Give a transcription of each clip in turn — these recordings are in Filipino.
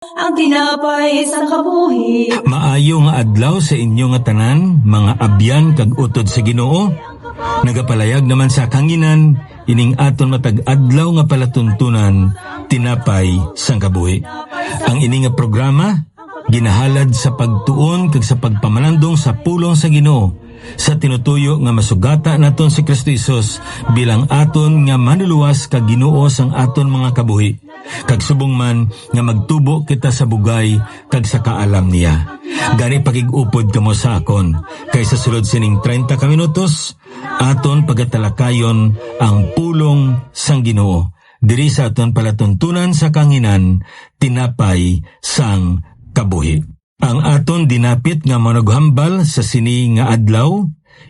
ang tinapay sa kabuhi. Maayo nga adlaw sa inyo nga tanan, mga abyan kag utod sa Ginoo. Nagapalayag naman sa kanginan, ining aton matag adlaw nga palatuntunan, tinapay sang kabuhi. Ang ini nga programa ginahalad sa pagtuon kag sa pagpamalandong sa pulong sa Ginoo, sa tinutuyo nga masugata naton si Kristo Jesus bilang aton nga manluluwas kag Ginoo sang aton mga kabuhi. Kag subong man nga magtubo kita sa bugay kag sa kaalam niya. Gani pagig-upod kamo sa akon, kay sa sulod sining 30 ka minutos, aton pagatalakayon ang pulong sang Ginoo. Diri sa aton palatuntunan sa kanginan, tinapay sang kabuhi. Ang aton dinapit nga managhambal sa sini nga adlaw,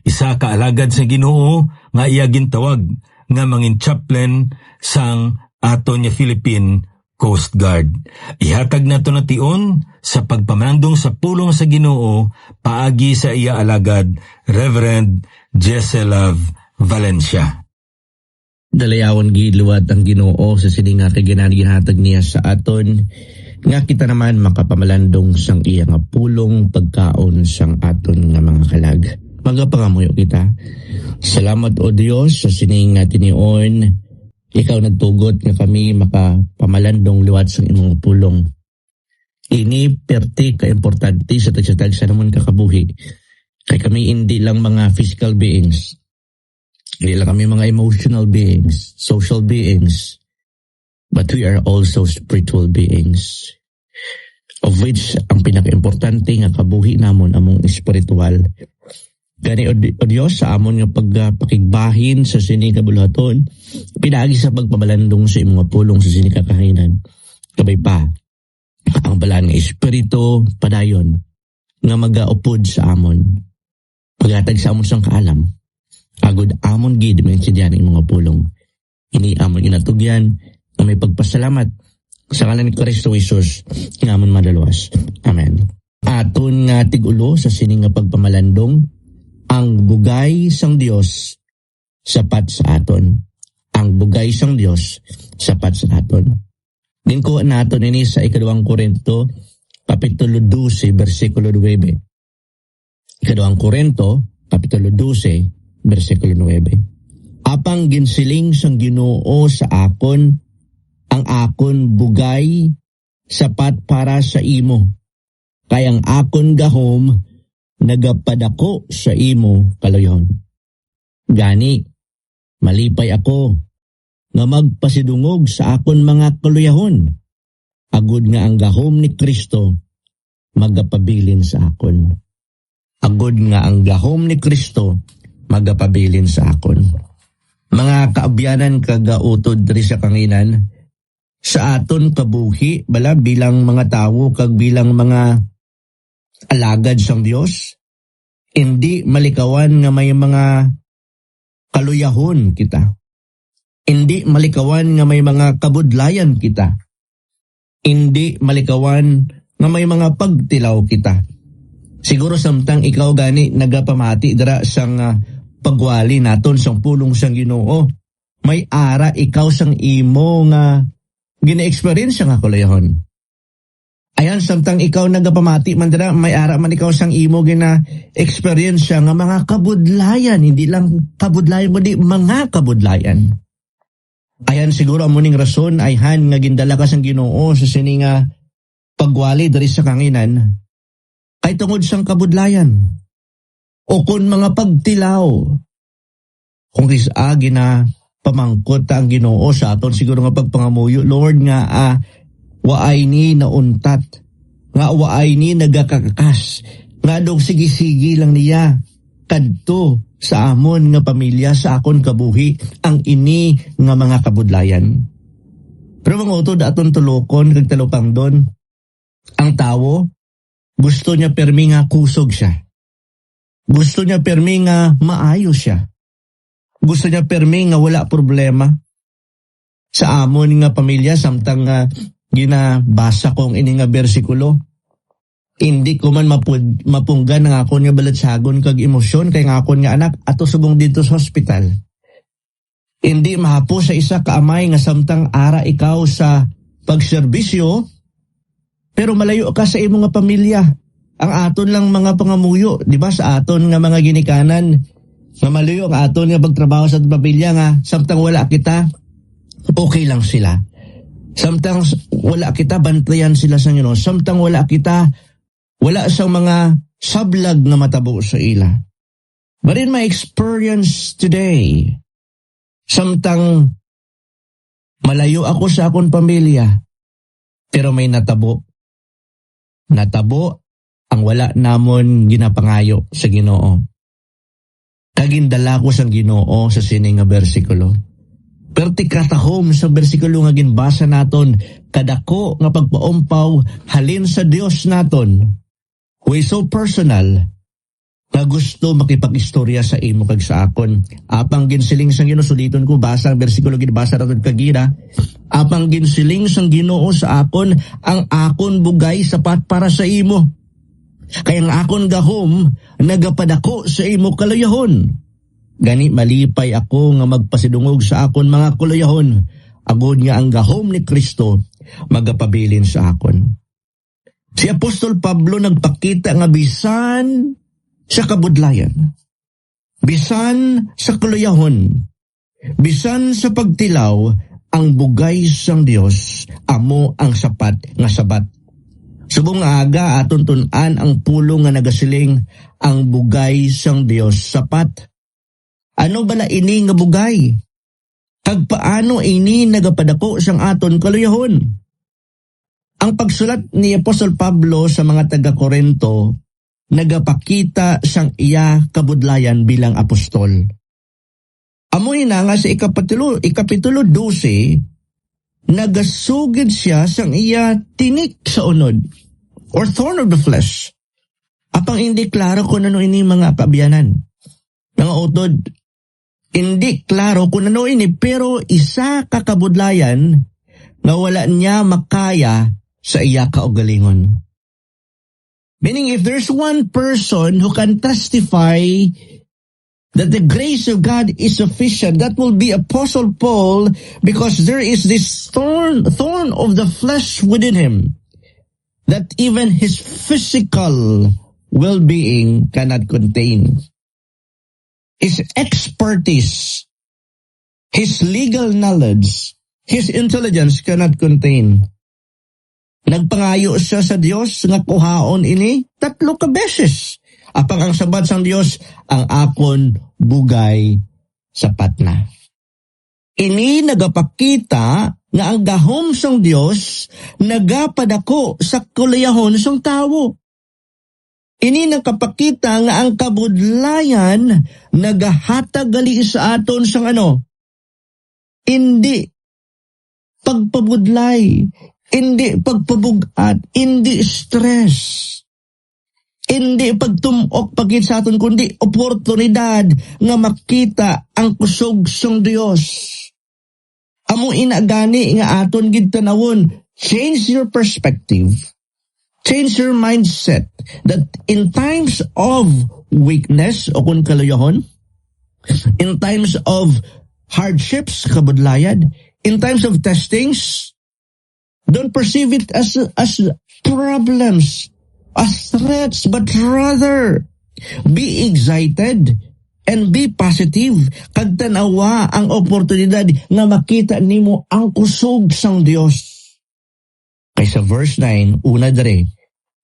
isa ka alagad sa Ginoo nga iya gintawag nga mangin chaplain sang aton nga Philippine Coast Guard. Ihatag nato na tion sa pagpamandong sa pulong sa Ginoo paagi sa iya alagad, Reverend Jeselav Valencia. Dalayawan giluwat ang Ginoo sa sini nga ginhatag niya sa aton, nga kita naman makapamalandong sang iya nga pulong pagkaon sang aton nga mga kalag. Magapangamuyo kita. Salamat o Dios sa sining nga tinion. Ikaw nagtugot nga kami makapamalandong liwat sa imong pulong. Ini perti ka-importante sa tagsatag sa naman kakabuhi. Kay kami hindi lang mga physical beings. Hindi lang kami mga emotional beings, social beings. But we are also spiritual beings. Of which ang pinaka-importante nga kabuhi namon among spiritual. Gani o Diyos sa amon nga pagpakigbahin sa sini kabuluhaton, pinaagi sa pagpamalandong sa imong pulong sa sini kakahinan. Kabay pa, ang balaan nga espiritu padayon nga magaupod sa amon. Paghatag sa amon sang kaalam, agod amon gid maintindihan ang mga pulong. Ini amon ginatugyan nga may pagpasalamat sa ngalan ni Kristo Jesus nga amon madaluwas. Amen. Aton nga tigulo sa sini nga pagpamalandong, ang bugay sang Dios sapat sa aton. Ang bugay sang Dios sapat sa aton. Dingko naton ini sa 2 Korinto kapitulo 12 bersikulo 9. 2 Korinto kapitulo 12 bersikulo 9. Apang ginsiling sang Ginoo sa akon, ang akon bugay sapat para sa imo. Kay ang akon gahom nagapadako sa imo kalayon. Gani, malipay ako nga magpasidungog sa akon mga kaluyahon, agud nga ang gahom ni Kristo magapabilin sa akon. Agud nga ang gahom ni Kristo magapabilin sa akon. Mga kaabyanan kagautod diri sa kanginan, sa aton kabuhi bala bilang mga tawo kag bilang mga alagad sang Dios, hindi malikawan nga may mga kaluyahon kita. Hindi malikawan nga may mga kabudlayan kita. Hindi malikawan nga may mga pagtilaw kita. Siguro samtang ikaw gani nagapamati dira sang pagwali naton sang pulong sang Ginoo, may ara ikaw sang imo nga gina-experience nga kaluyahon. Ayan, samtang ikaw nagapamati man dira, may ara man ikaw sang imo gina-experience nga mga kabudlayan, hindi lang kabudlayan, kundi mga kabudlayan. Ayan, siguro ang muning rason ay nga gindala ka sang Ginoo sa sini nga pagwali diri sa kanginan, ay tungod sang kabudlayan. O kun mga pagtilaw. Kung kisa gina pamangkot ang Ginoo sa aton, siguro nga pagpangamuyo, Lord nga waay ni nauntat, nga waay ni nagakakakas, nga dog sige-sige lang niya, kadto sa amon nga pamilya, sa akon kabuhi, ang ini nga mga kabudlayan. Pero mga utod aton tulokon, kag talupang doon, ang tawo, gusto niya permi nga kusog siya. Gusto niya permi nga maayos siya. Gusto niya permi nga wala problema. Sa amon nga pamilya, samtang ginabasa kong ini nga bersikulo, hindi ko man mapunggan ng akon nga balatsagon kag emosyon kay nga akon nga anak ato subong dito sa hospital. Hindi mahapo sa isa ka amay nga samtang ara ikaw sa pagserbisyo, pero malayo ka sa imo nga pamilya. Ang aton lang mga pangamuyo, di ba, sa aton nga mga ginikanan, nga malayo ang aton nga pagtrabaho sa aton pamilya nga, samtang wala kita, okay lang sila. Samtang wala kita, bantayan sila sa Ginoo. Samtang wala kita, wala sang mga sablag na matabo sa ila. But in my experience today, samtang malayo ako sa akong pamilya, pero may natabo. Natabo ang wala namon ginapangayo sa Ginoo. Kagindala ko sang Ginoo sa sining nga bersikulo. Perti katahom sa bersikulo nga ginbasa naton, kadako nga pagpaumpaw halin sa Dios naton. Who is so personal na gusto makipag-istorya sa imo kag sa akon. Apang ginsiling sang Ginoo, suliton ko basa ang bersikulo ginbasa naton kagina. Apang ginsiling sang Ginoo sa akon, ang akon bugay sapat para sa imo. Kaya ang akon gahom nagapadako sa imo kaluyahon. Gani malipay ako nga magpasidungog sa akon mga kaluyahon. Agod nga ang gahom ni Kristo magapabilin sa akon. Si Apostol Pablo nagpakita nga bisan sa kabudlayan, bisan sa kaluyahon, bisan sa pagtilaw, ang bugay sang Dios amo ang sapat nga sabat. Subong aga aton tun-an ang pulong nga nagasiling, ang bugay sang Dios sapat. Ano bala ini nga bugay? Kag paano ini nagapadako sang aton kaluyahon? Ang pagsulat ni Apostol Pablo sa mga taga-Korinto nagapakita sang iya kabudlayan bilang apostol. Amoy na nga sa ikapitulo 12, nagasugid siya sang iya tinik sa unod or thorn of the flesh. Apang hindi klaro kung ano ini mga kaabyanan. Mga utod, hindi klaro kung ano ini, pero isa kakabudlayan nga wala niya makaya sa iya kaugalingon. Meaning, if there's one person who can testify that the grace of God is sufficient, that will be Apostle Paul, because there is this thorn of the flesh within him that even his physical well-being cannot contain. His expertise, his legal knowledge, his intelligence cannot contain. Nagpangayo siya sa Dios nga kuhaon ini 3 ka beses. Apang ang sabat sang Dios, ang akon bugay sapat na. Ini nagapakita nga ang gahom sang Dios nagapadako sa kuliyahon sang tawo. Ini nakapakita nga ang kabudlayan nagahatag gali sa aton sang ano? Hindi pagpabudlay, hindi pagpabugat, hindi stress, hindi pagtumok pagit sa aton, kundi oportunidad nga makita ang kusog sang Dios. Amo inagani nga aton gid tanawon, change your perspective, change your mindset, that in times of weakness o kung kaluyahon, in times of hardships, kabudlayan, in times of testings, don't perceive it as problems, as threats, but rather be excited and be positive. Kag tanawa ang oportunidad nga makita nimo ang kusog sang Dios. Kay sa verse 9, una dere,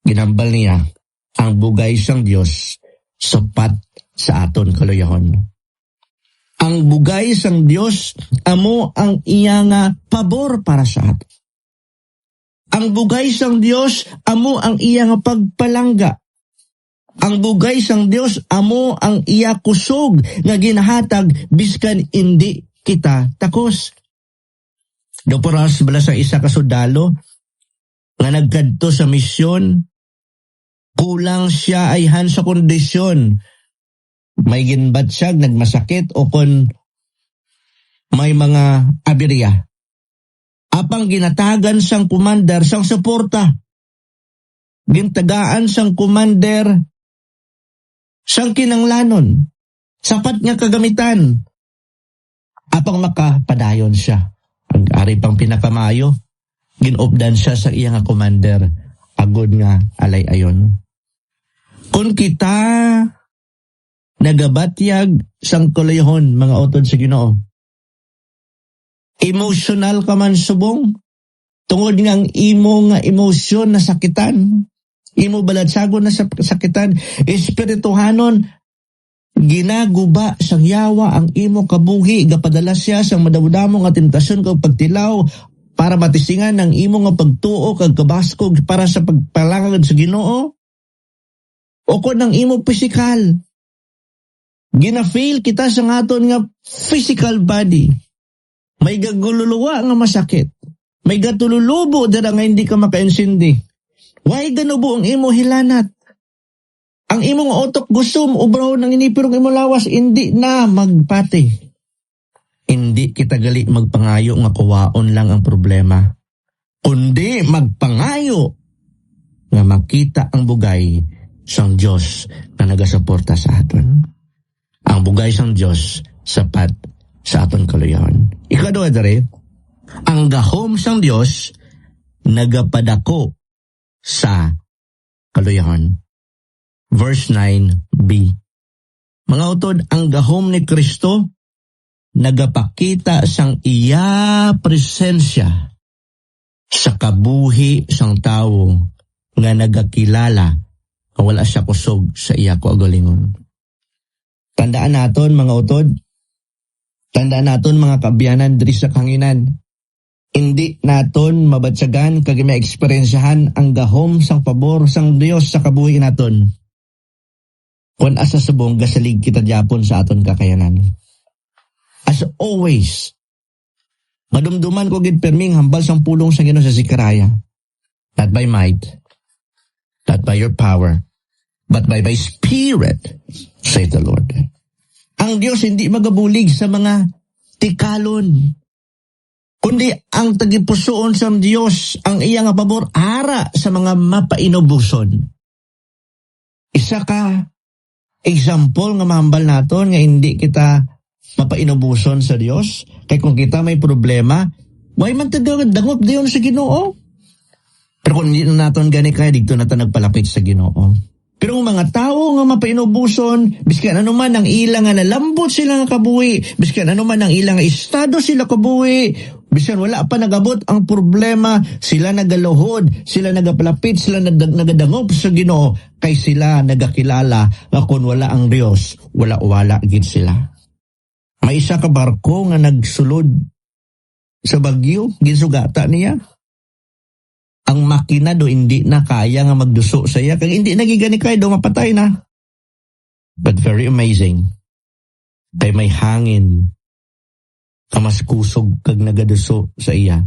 ginambal niya, ang bugay sang Dios sapat sa aton kaluyahon. Ang bugay sang Dios amo ang iya nga pabor para sa aton. Ang bugay sang Dios amo ang iya nga pagpalangga. Ang bugay sang Dios amo ang iya kusog nga ginahatag biskan hindi kita takos. Doporas bala sa isa ka sundalo nga nagkadto sa misyon, kulang siya ayhan sa kondisyon. May ginbatsyag, nagmasakit o kon may mga aberya. Apang ginatagan sang commander sang suporta. Gintagaan sang commander sang kinanglanon. Sapat nga kagamitan. Apang makapadayon siya. Ang ari pang pinakamayo, ginopdan siya sa iya nga commander. sagod nga alay ayon. Kung kita nagabatyag sang kalayahon mga utod sa Ginoo, emotional ka man subong, tungod ngang imo nga emosyon na sakitan, imo balatsagon na sakitan, espirituhanon, ginaguba sang yawa ang imo kabuhi, gapadala siya sang madawdamo nga tentasyon kag pagtilaw, para matisingan ang imo nga pagtuo kag kabaskog para sa pagpalangad sa Ginoo, o kung ang imo pisikal, gina-fail kita sa aton nga physical body, may gagululuwa nga masakit, may gatululubo dara nga hindi ka makainsindi. Why ganubo ang imo hilanat? Ang imong utok gusum, ubraw ng inipirong imo lawas, hindi na magpati. Hindi kita gali magpangayo nga kuwaon lang ang problema, kundi magpangayo nga makita ang bugay sang Diyos na nagasuporta sa aton. Ang bugay sang Diyos sapat sa aton kaluyahan. Ikaduha dere, ang gahom sang Diyos nagapadako sa kaluyahan. Verse 9b. Mga utod, ang gahom ni Kristo nagapakita sang iya presensya sa kabuhi sang tawo nga nagakilala nga wala siya kusog sa iya kaugalingon. Tandaan naton mga utod, tandaan naton mga kabyanan diri sa kanginan, hindi naton mabatsagan kag ma-eksperyensyahan ang gahom sang pabor sang Dios sa kabuhi naton kun asa subong gasalig kita gyapon sa aton kakayanan. As always, madumduman ko gid perming hambal sang pulong sa Ginoo sa Zekaraya, not by might, not by your power, but by Spirit, saith the Lord. Ang Diyos hindi magabulig sa mga tikalon, kundi ang tagipusoon sa Diyos, ang iya nga pabor, ara sa mga mapainubuson. Isa ka example nga mahambal naton nga hindi kita mapainubuson sa Diyos. Kaya kung kita may problema, why man dangop diyon sa Ginoo? Pero kung hindi na naton gani kaya, dito na ta nagpalapit sa Ginoo. Pero ang mga tao nga mapainubuson, biskan ano man ang ilang nga nalambot sila nga kabuhi, biskan ano man ang ilang nga estado sila kabuhi, biskan wala pa nagabot ang problema, sila nagaluhod, sila nagapalapit, sila nagadangop sa Ginoo, kay sila nagakilala nga kung wala ang Dios, wala gid sila. May isa ka barko nga nagsulod sa bagyo, ginsugata niya. Ang makina do hindi na kaya nga magduso sa iya, kag hindi nagigani kaya do mapatay na. But very amazing, kay may hangin kamas kusog kag nagaduso sa iya,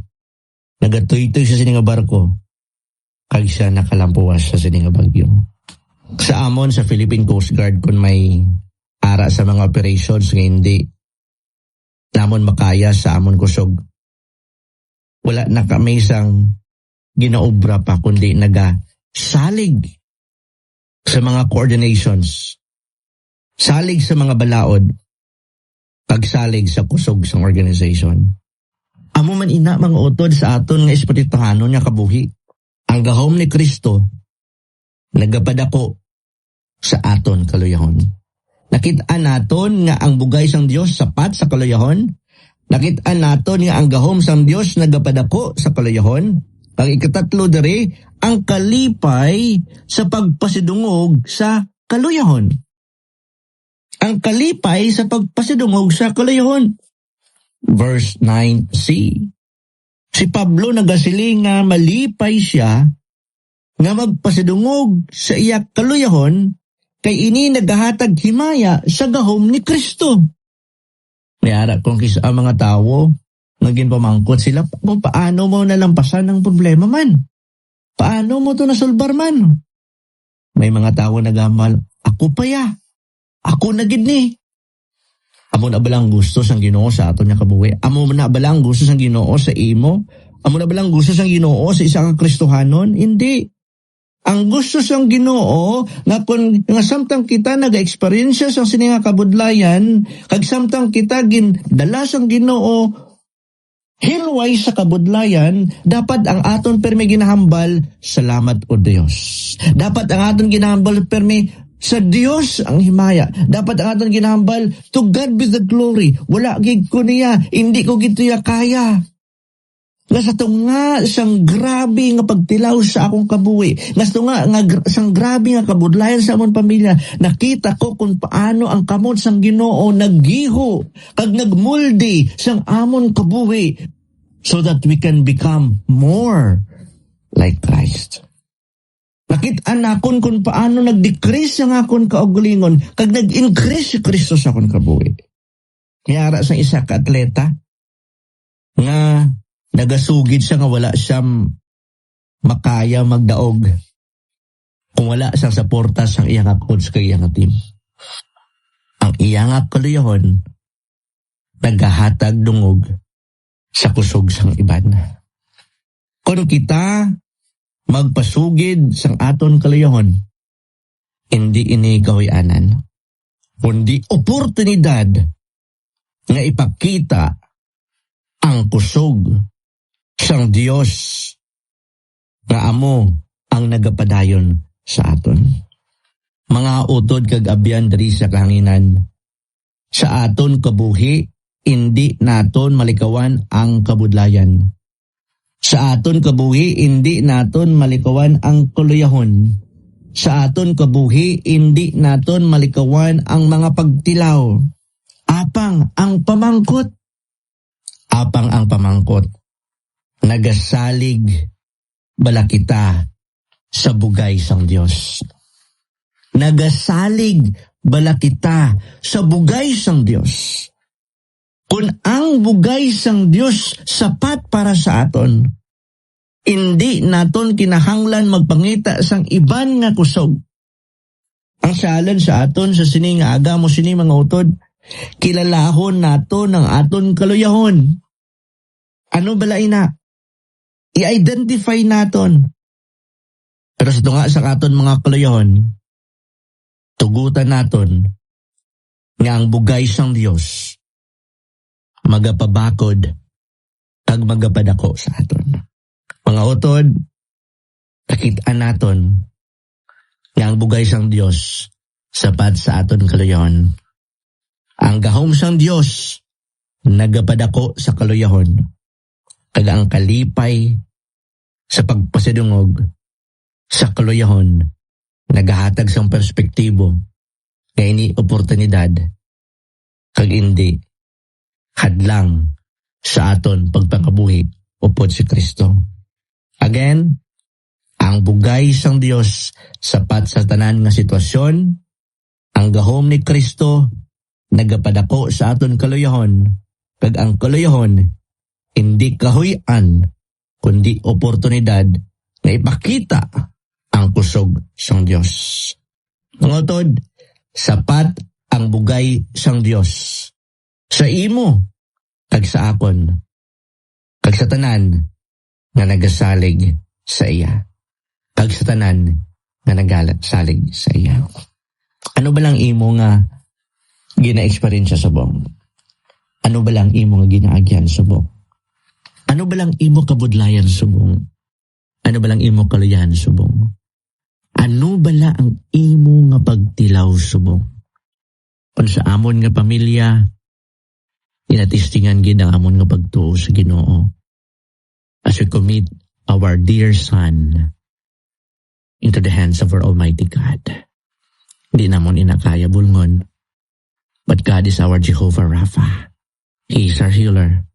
nagatoy-toy sa sining nga barko, kag siya nakalampuwas sa sining nga bagyo. Sa amon sa Philippine Coast Guard, kung may ara sa mga operations nga hindi namon makaya sa amon kusog, wala na kami isang ginaobra pa, kundi salig sa mga coordinations, salig sa mga balaod, pagsalig sa kusog sa organization. Amo man ina mga utod sa aton nga espirituhanon nga kabuhi, ang gahom ni Kristo nagapadako sa aton kaluyahon. Nakita naton nga ang bugay sang Dios sapat sa kaluyahon. Nakita naton nga ang gahom sang Dios nagapadako sa kaluyahon. Ang ikatatlo dere, ang kalipay sa pagpasidungog sa kaluyahon. Ang kalipay sa pagpasidungog sa kaluyahon. Verse 9c. Si Pablo nagasiling nga malipay siya nga magpasidungog sa iya kaluyahon, kay ini nagahatag himaya sa gahom ni Kristo. Mayara kung kisa ang mga tawo naging pamangkot sila, paano mo nalampasan ng problema man? Paano mo to nasolbar man? May mga tao nagamal, ako pa ya, ako na gid ni. Amo na balang gusto sang Ginoo sa aton nga kabuhi? Amo na balang gusto sang Ginoo sa imo? Amo na balang gusto sang Ginoo sa isang Kristohanon? Hindi. Ang gusto sang Ginoo nga kung nga samtang kita naga-experience sa sininga kabudlayan, kag samtang kita gindala sang Ginoo hilway sa kabudlayan, dapat ang aton permi ginahambal, salamat o Dios. Dapat ang aton ginahambal permi, sa Dios ang himaya. Dapat ang aton ginahambal, to God be the glory. Wala gid ko niya, hindi ko gito ya kaya. Nga sa nga siyang grabe nga pagtilaw sa akong kabuhi. Nga sa nga siyang grabe nga kabudlayan sa among pamilya. Nakita ko kung paano ang kamot sang Ginoo naggiho kag nagmuldi sang amon kabuhi so that we can become more like Christ. Nakit-an akon kung paano nag-decrease ang akon kaugalingon kag nag-increase si Kristo sa akon kabuhi. Kaya sa isa ka atleta nga nagasugid siya nga wala siyang makaya magdaog kung wala siyang suporta sa iyang coach kay iyang team. Ang iyang kaluyahon nagahatag dungog sa kusog sang iban. Kung kita magpasugid sang aton kaluyahon, hindi ini kahuyanan, kundi oportunidad nga ipakita ang kusog sang Dios nga amo ang nagapadayon sa aton. Mga utod kag abyan diri sa kahanginan, sa aton kabuhi hindi naton malikawan ang kabudlayan. Sa aton kabuhi hindi naton malikawan ang kaluyahon. Sa aton kabuhi hindi naton malikawan ang mga pagtilaw. Apang ang pamangkot. Apang ang pamangkot. Nagasalig bala kita sa bugay sang Dios. Nagasalig bala kita sa bugay sang Dios. Kung ang bugay sang Dios sapat para sa aton, hindi naton kinahanglan magpangita sang iban nga kusog. Ang salan sa aton sa sini nga aga mo sini mga utod, kilalahon naton ang aton kaluyahon. Ano bala ina? I-identify naton. Pero sa tunga sa aton mga kaluyahon, tugutan naton nga ang bugay sang Dios magapabakod kag magapadako sa aton. Mga utod, nakitaan naton nga ang bugay sang Dios sapat sa aton kaluyahon. Ang gahom sang Dios nagapadako sa kaluyahon kag ang kalipay sa pagpasidungog sa kaluyahon nagahatag sang perspektibo kay ni oportunidad kag hindi hadlang sa aton pagpakabuhi upod si Kristo. Again, ang bugay sang Dios sapat sa tanan nga sitwasyon, ang gahom ni Kristo nagapadako sa aton kaluyahon kag ang kaluyahon hindi kahuy-an kundi oportunidad na ipakita ang kusog sang Dios. Mga utod, sapat ang bugay sang Dios sa imo kag sa akon kag sa tanan nga nagasalig sa iya kag sa tanan nga nagasalig sa iya. Ano ba lang imo nga gina-experience sa subong? Ano ba lang imo nga ginaagyan sa subong? Ano ba lang imo kabudlayan subong? Ano ba lang imo kaluyahan subong? Ano bala ang imo nga pagtilaw subong? Kung sa amon nga pamilya, inatistingan gid ang amon nga pagtuo sa Ginoo. As we commit our dear son into the hands of our Almighty God. Di namon inakaya bulngon, but God is our Jehovah Rapha. He is our healer.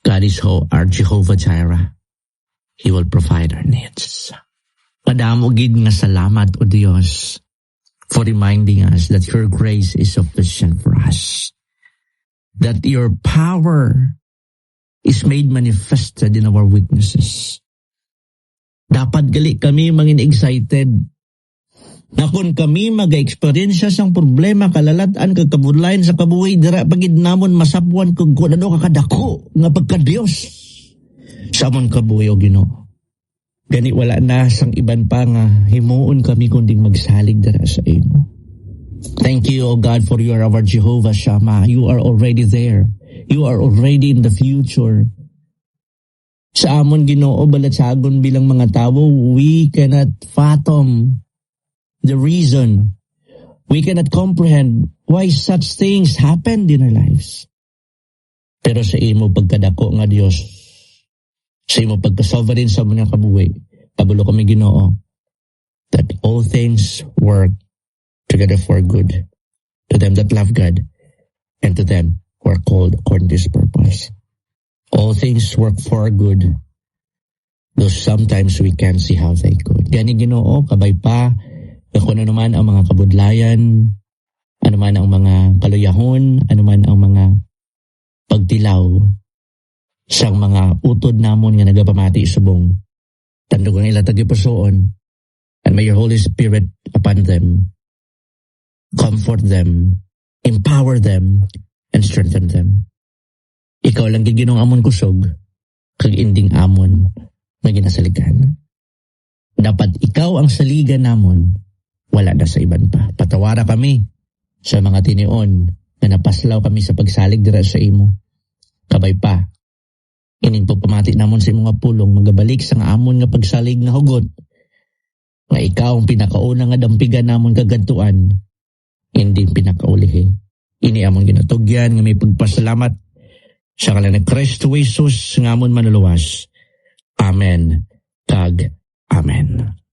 God is our Jehovah Jireh. He will provide our needs. Padamo gid nga salamat o Dios for reminding us that your grace is sufficient for us. That your power is made manifested in our weaknesses. Dapat gali kami mangin excited na kung kami mag-experience sang problema, kalalatan, kagkabudlayan sa kabuhay, dira pagid namon masapuan kung ano kakadako nga pagka-Diyos sa amon kabuhay o Ginoo. Gani wala na sang iban pa nga himuon kami kunding magsalig dira sa imo. Thank you, O God, for you are our Jehovah Shammah. You are already there. You are already in the future. Sa amon Ginoo balatsagon bilang mga tawo, we cannot fathom the reason. We cannot comprehend why such things happened in our lives. Pero sa imo pagkadako nga Dios, sa imo pagka-sovereign sa mga kabuhi, kabulo kami Ginoo, that all things work together for good to them that love God and to them who are called according to His purpose. All things work for good, though sometimes we can't see how they could. Gani Ginoo, kabay pa, kung ano man ang mga kabudlayan, ano man ang mga kaluyahon, ano man ang mga pagtilaw sa mga utod namon nga nagapamati subong. Tandog ang ilatag ipusoon, and may your Holy Spirit upon them, comfort them, empower them, and strengthen them. Ikaw lang giginong amon kusog, kag inding amon na ginasaligan. Dapat ikaw ang saligan namon, wala na sa iban pa. Patawara kami sa mga tinion na napaslaw kami sa pagsalig dira sa imo. Kabay pa, ining pagpamati namon sa imo nga pulong, magabalik sa nga amon nga pagsalig nga hugot, nga ikaw ang pinakauna nga dampigan namon kagadtuan, hindi pinakaulihi. Ini amon ginatugyan nga may pagpasalamat sa ngalan ni Kristo Jesus nga amon manuluwas. Amen. Kag Amen.